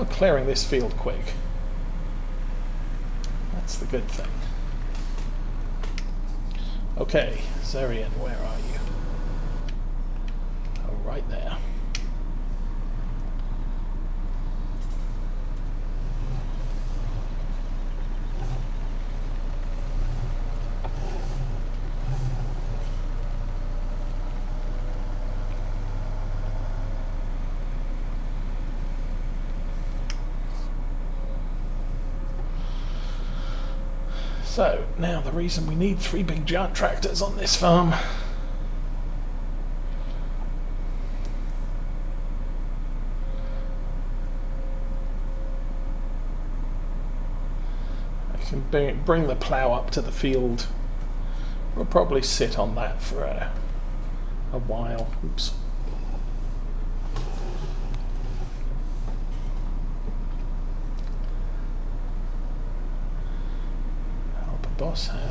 are clearing this field quick. That's the good thing. Okay, Zerian, where are you? Oh, right there. So, now the reason we need 3 big giant tractors on this farm. I can bring the plough up to the field. We'll probably sit on that for a while. Oops. Boss and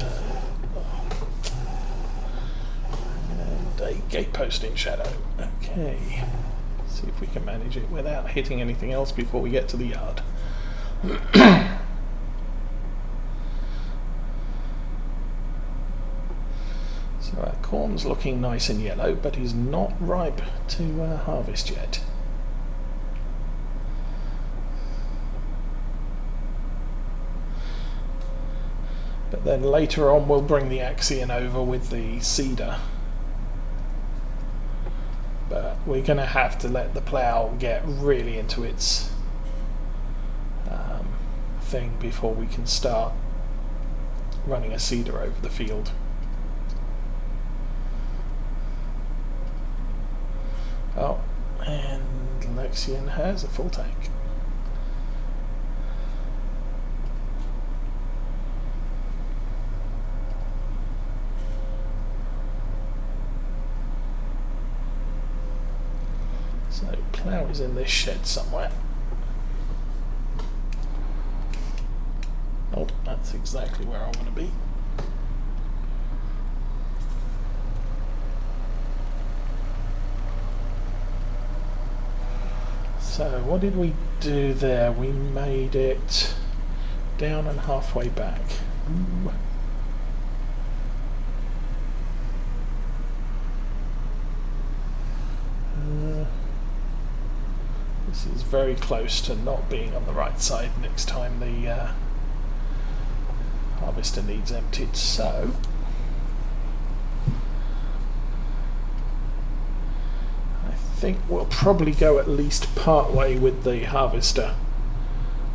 a gate post in shadow. Okay, see if we can manage it without hitting anything else before we get to the yard. So our corn's looking nice and yellow, but is not ripe to harvest yet. But then later on we'll bring the Axion over with the cedar. But we're going to have to let the plough get really into its thing before we can start running a cedar over the field. Oh, and Lexian has a full tank. So plough is in this shed somewhere. Oh, that's exactly where I want to be. So what did we do there? We made it down and halfway back. Ooh. This is very close to not being on the right side next time the harvester needs emptied, so I think we'll probably go at least part way with the harvester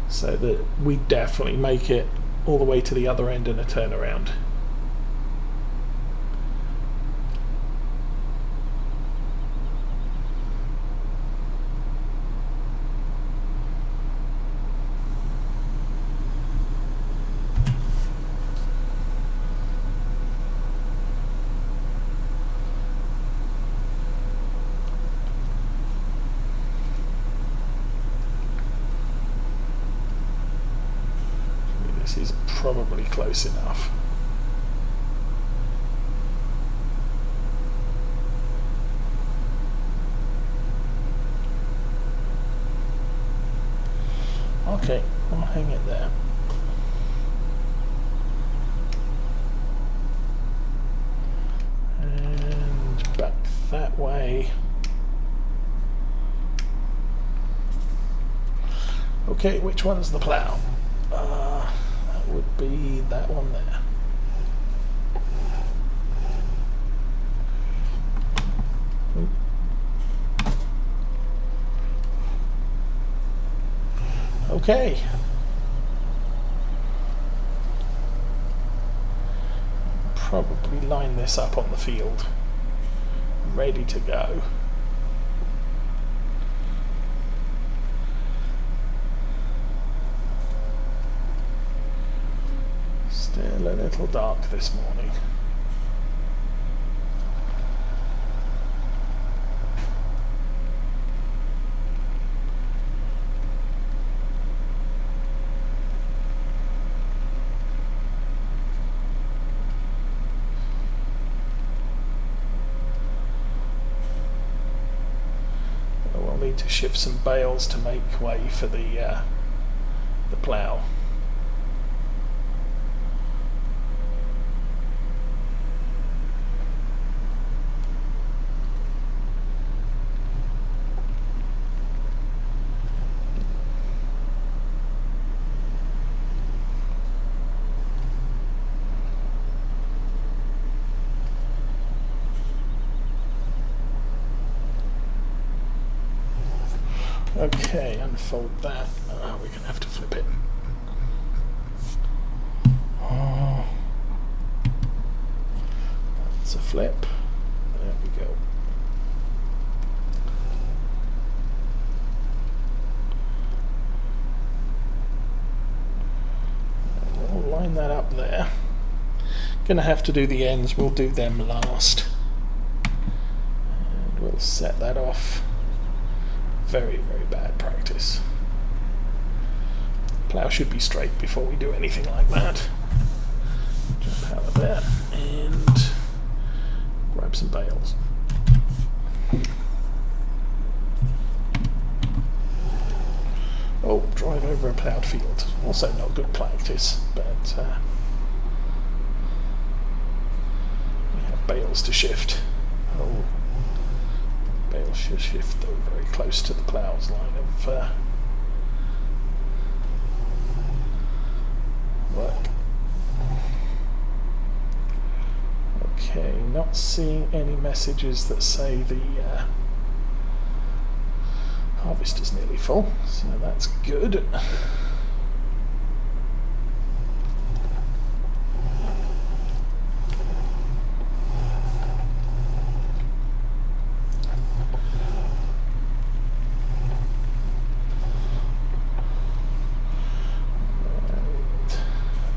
so that we definitely make it all the way to the other end in a turnaround. This is probably close enough. Okay, I'll hang it there. And back that way. Okay, which one's the plough? Would be that one there. Okay. Probably line this up on the field. Ready to go. Still a little dark this morning. to shift some bales to make way for the plough. Okay, unfold that. We're going to have to flip it. Oh, that's a flip. There we go. We'll line that up there. Going to have to do the ends. We'll do them last. And we'll set that off. Very, very bad practice. Plough should be straight before we do anything like that. Jump out of there and grab some bales. Oh, drive over a ploughed field. Also not good practice, but we have bales to shift. Oh. Bales should shift though very close to the plough's line of work. Okay, not seeing any messages that say the harvester's nearly full, so that's good.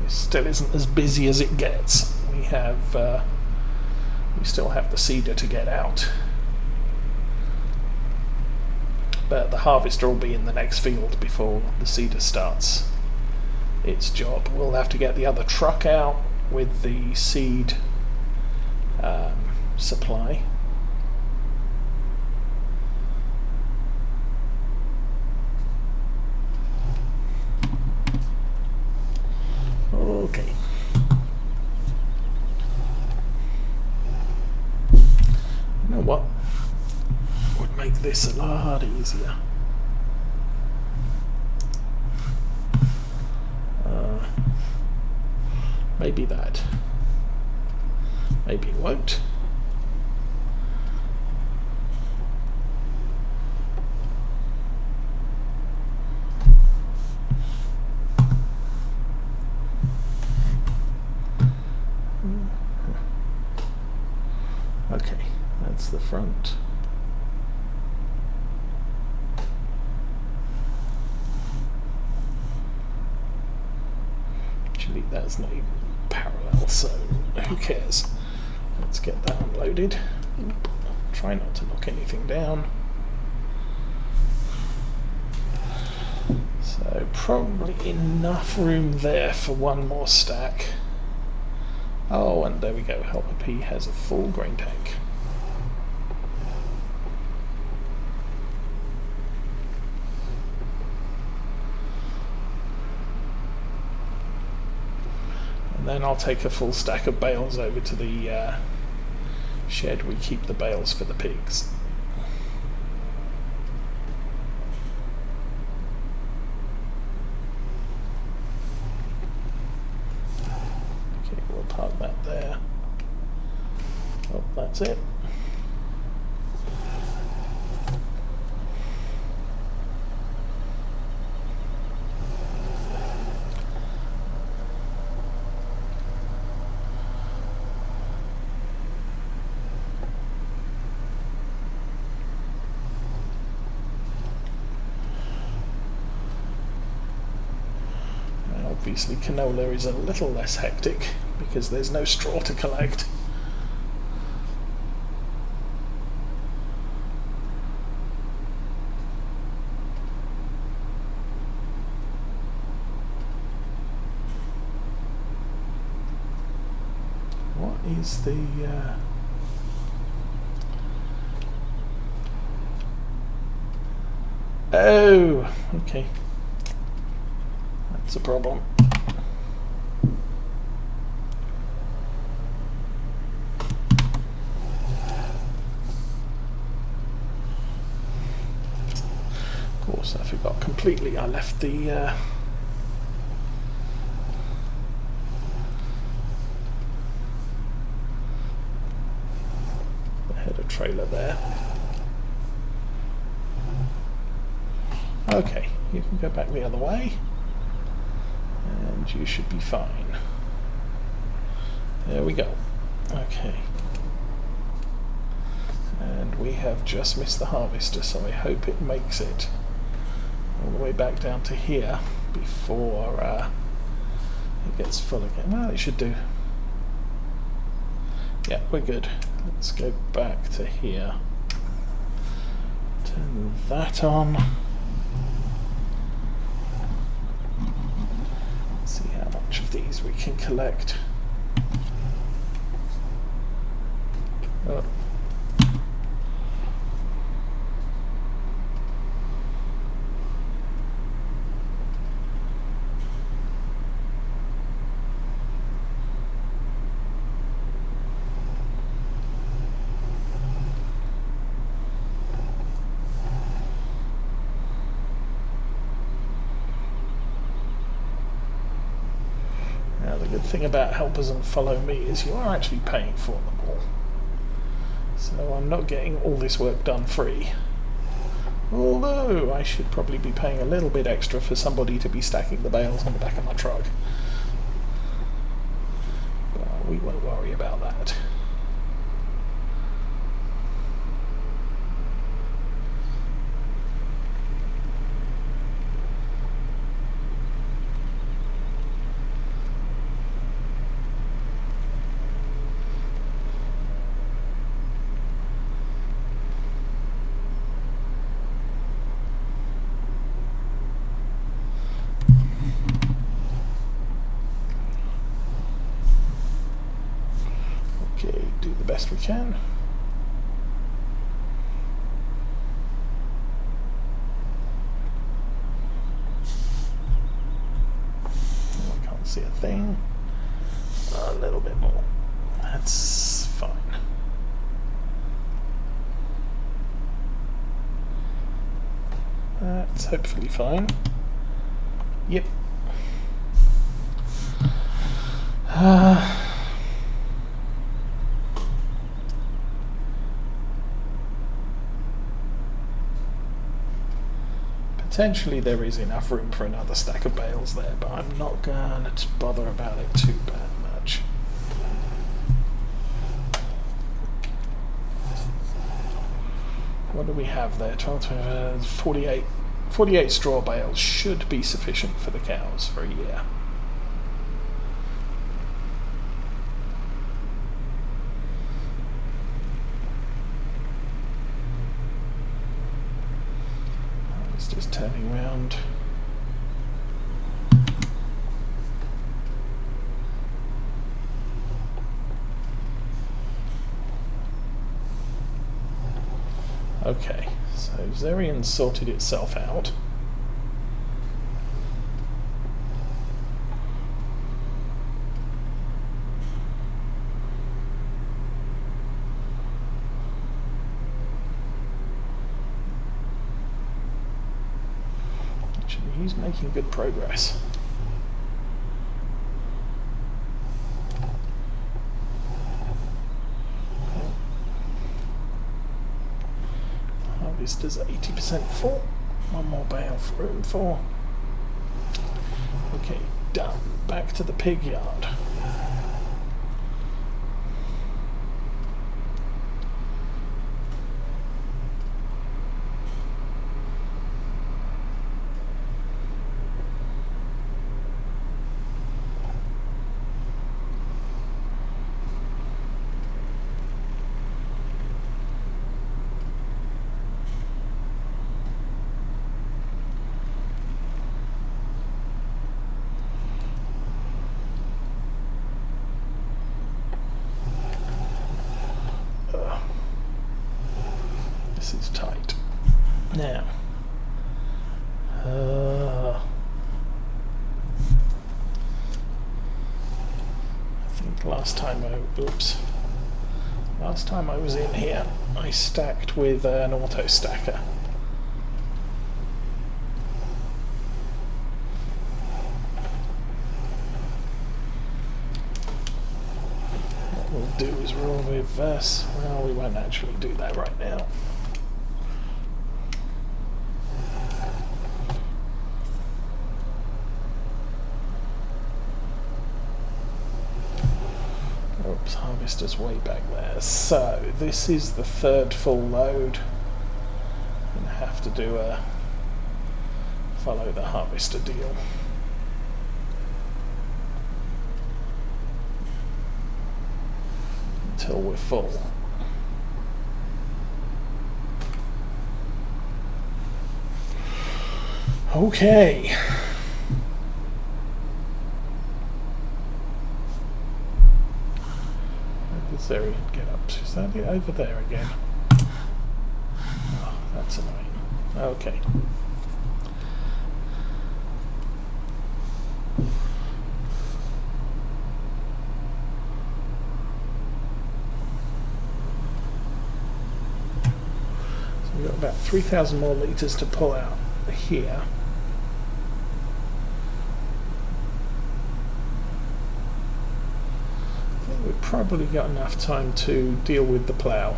Still isn't as busy as it gets. We still have the seeder to get out, but the harvester will be in the next field before the seeder starts its job. We'll have to get the other truck out with the seed supply. Okay. You know what would make this a lot easier? Maybe that. Maybe it won't. Okay, that's the front. Actually, that's not even parallel, so who cares? Let's get that unloaded. Oop. Try not to knock anything down. So probably enough room there for one more stack. Oh, and there we go. Helper P has a full grain tank. And then I'll take a full stack of bales over to the shed. We keep the bales for the pigs. Park that there. Oh, that's it. And obviously canola is a little less hectic because there's no straw to collect. What is the Oh, okay. That's a problem. Of course, I forgot completely. I left the header trailer there. Okay, you can go back the other way, and you should be fine. There we go. Okay. And we have just missed the harvester, so I hope it makes it all the way back down to here before it gets full again. Well, it should do. Yeah, we're good. Let's go back to here. Turn that on. See how much of these we can collect. Oh. The good thing about helpers and follow me is you are actually paying for them all. So I'm not getting all this work done free. Although I should probably be paying a little bit extra for somebody to be stacking the bales on the back of my truck. But we won't worry about that. Do the best we can. I can't see a thing. A little bit more. That's fine. That's hopefully fine. Yep. Potentially there is enough room for another stack of bales there, but I'm not going to bother about it too much. What do we have there? 12, 48 straw bales should be sufficient for the cows for a year. Just turning around. Okay, so Zerion sorted itself out. He's making good progress. Harvester's 80% full. One more bale for room for. Okay, done. Back to the pig yard. This is tight. Now, I think last time I was in here, I stacked with an auto stacker. What we'll do is we'll reverse. Well, we won't actually do that right now. Oops, harvester's way back there. So this is the third full load. I'm gonna have to do a follow the harvester deal. Until we're full. Okay. This area get up to. Is that it over there again? Oh, that's annoying. Okay. So we've got about 3,000 more litres to pull out here. We've probably got enough time to deal with the plough.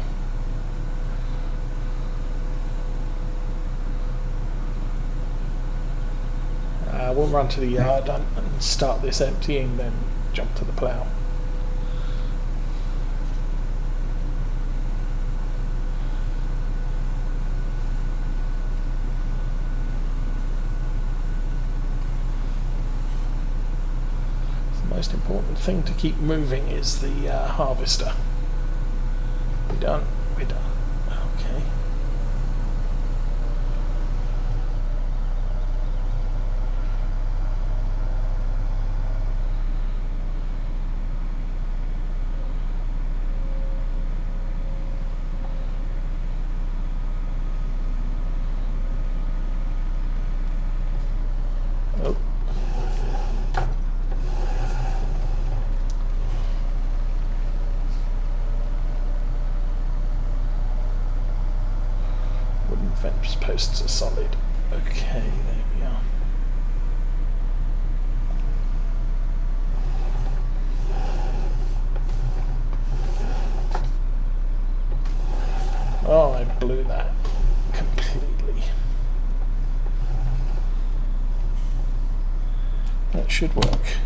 We'll run to the yard and start this emptying, then jump to the plough. The most important thing to keep moving is the harvester. We're done. We're done. Okay. Oh. Fence posts are solid. Okay, there we are. Oh, I blew that completely. That should work.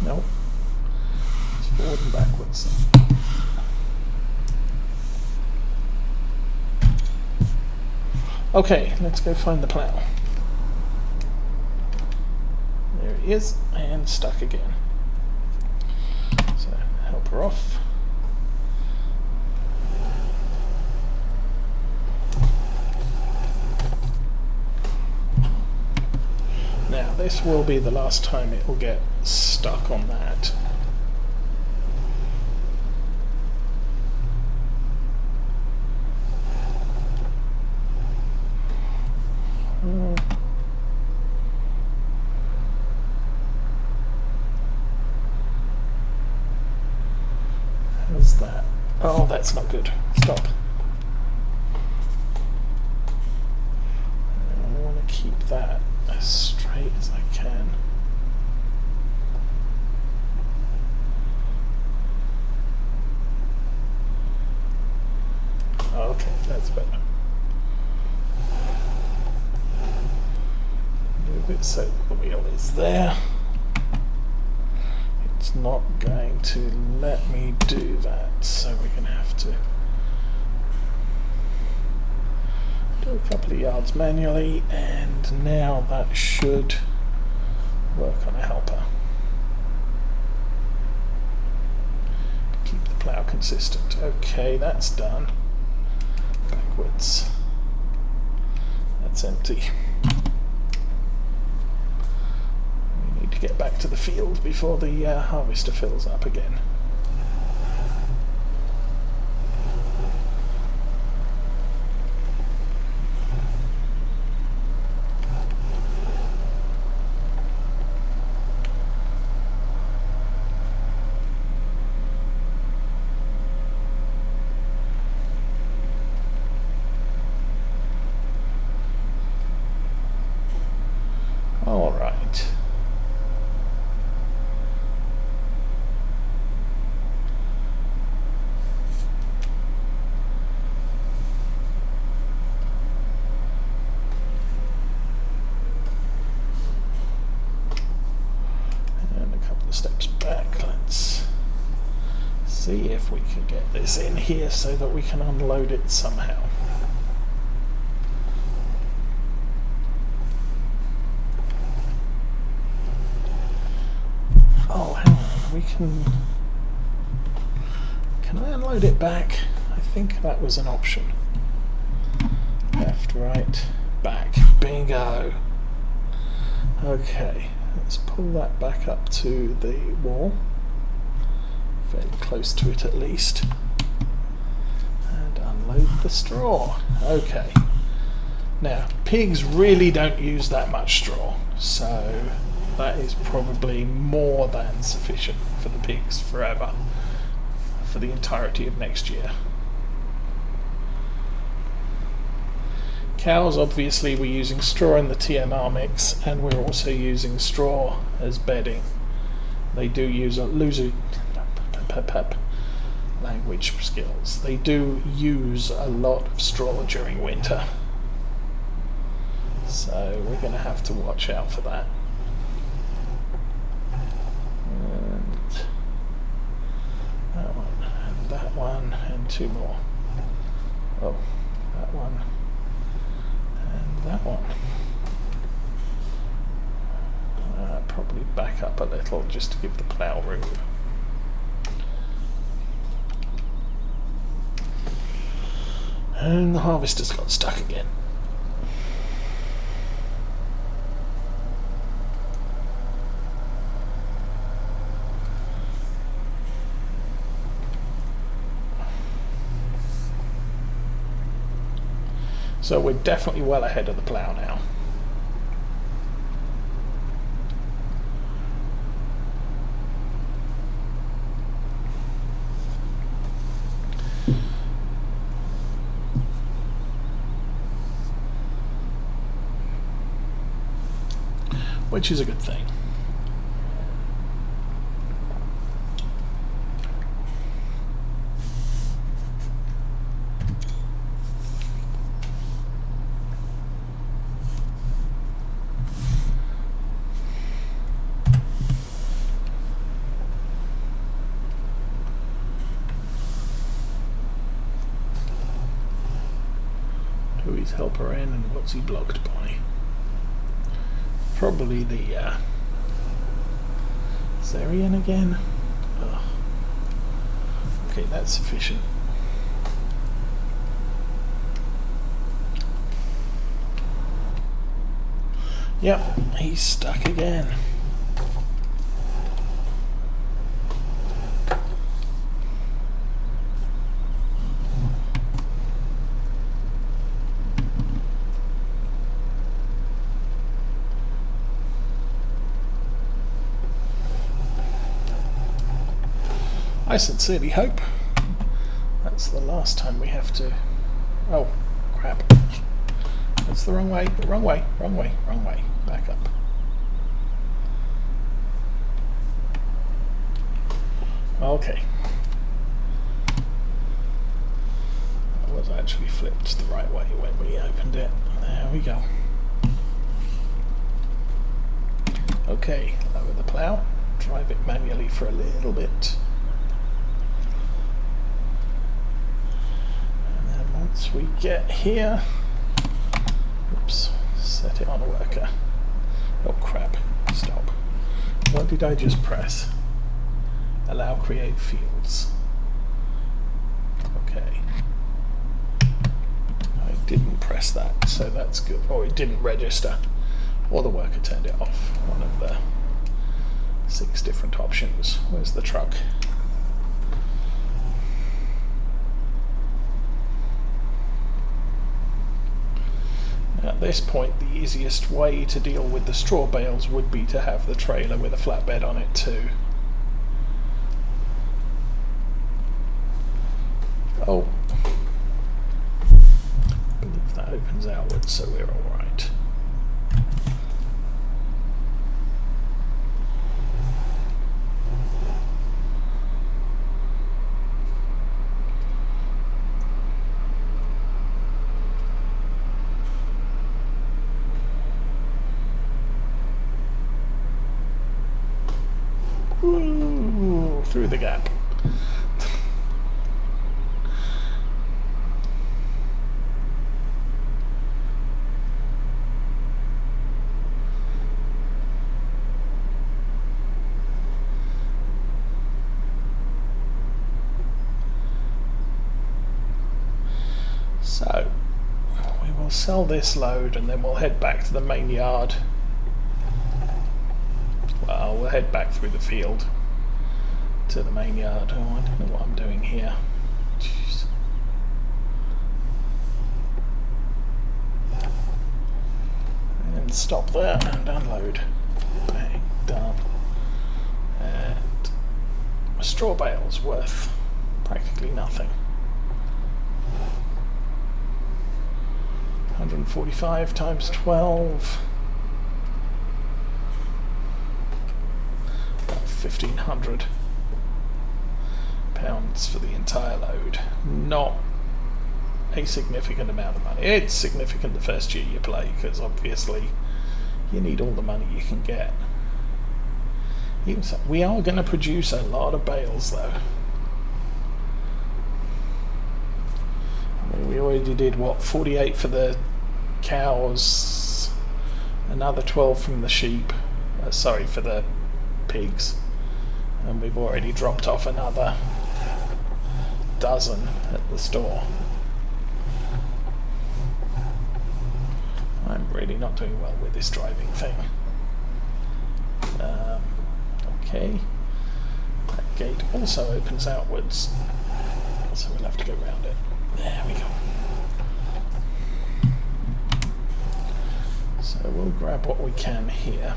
Nope. Forward and backwards. Okay, let's go find the plough. There he is, and stuck again. So, help her off. Now, this will be the last time it will get stuck on that. How's that? Oh, that's not good. Stop. I want to keep that as straight as I can. Okay, that's better. Move it so the wheel is there. It's not going to let me do that, so we're going to have to do a couple of yards manually, and now that should work on a helper. Keep the plough consistent. Okay, that's done. Backwards. That's empty. We need to get back to the field before the harvester fills up again. see if we can get this in here so that we can unload it somehow. Oh, hang on, we can I unload it back? I think that was an option. Left, right, back. Bingo! Okay, let's pull that back up to the wall. Fairly close to it at least. And unload the straw. Okay. Now, pigs really don't use that much straw, so that is probably more than sufficient for the pigs forever, for the entirety of next year. Cows, obviously, we're using straw in the TMR mix, and we're also using straw as bedding. They do use language skills. They do use a lot of straw during winter, so we're going to have to watch out for that. And that one, and that one, and two more. Oh, that one, and that one. Probably back up a little just to give the plough room. And the harvester's got stuck again. So we're definitely well ahead of the plough now. Which is a good thing. Who is helper in and what's he blocked by? Probably the Zarian again. Ugh. Okay, that's sufficient. Yep, he's stuck again. I sincerely hope that's the last time we have to... Oh, crap. That's the wrong way, wrong way, wrong way, wrong way. Back up. Okay. That was actually flipped the right way when we opened it. There we go. Okay, lower the plough. Drive it manually for a little bit. Once we get here, oops, set it on a worker. Oh crap, stop. What did I just press? Allow create fields. Okay. I didn't press that, so that's good. Or it didn't register. Or the worker turned it off. One of the 6 different options. Where's the truck? At this point, the easiest way to deal with the straw bales would be to have the trailer with a flatbed on it too. Oh, I believe that opens outwards, so we're all right. Ooh, through the gap. We'll sell this load and then we'll head back to the main yard. Well, we'll head back through the field to the main yard. Oh, I don't know what I'm doing here. Jeez. And stop there and unload. Bang, done. And a straw bale's worth practically nothing. 145 times 12. About £1,500 for the entire load. Not a significant amount of money. It's significant the first year you play, because obviously you need all the money you can get. Even so, we are going to produce a lot of bales though. I mean, we already did what, 48 for the cows, another 12 from the sheep, sorry, for the pigs, and we've already dropped off another dozen at the store. I'm really not doing well with this driving thing. Okay, that gate also opens outwards, so we'll have to go around it. There we go. So we'll grab what we can here.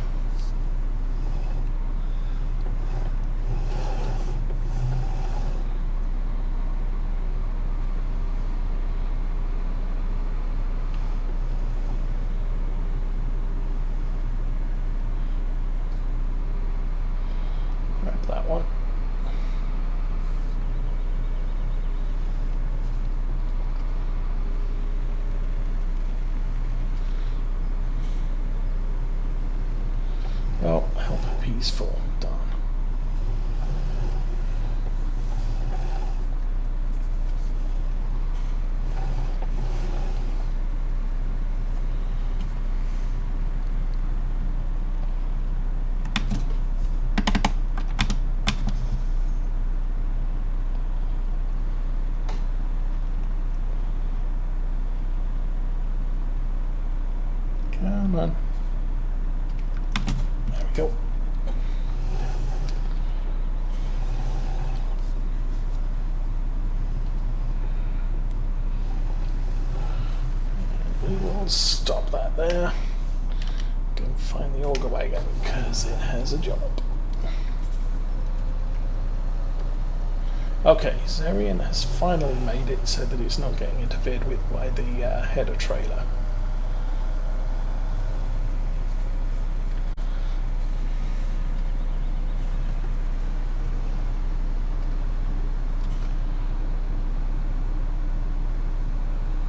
Grab that one. Well, help peaceful, done. Come on. There we go. And we will stop that there. Go and find the auger wagon because it has a job. Okay, Zarian has finally made it so that it's not getting interfered with by the header trailer.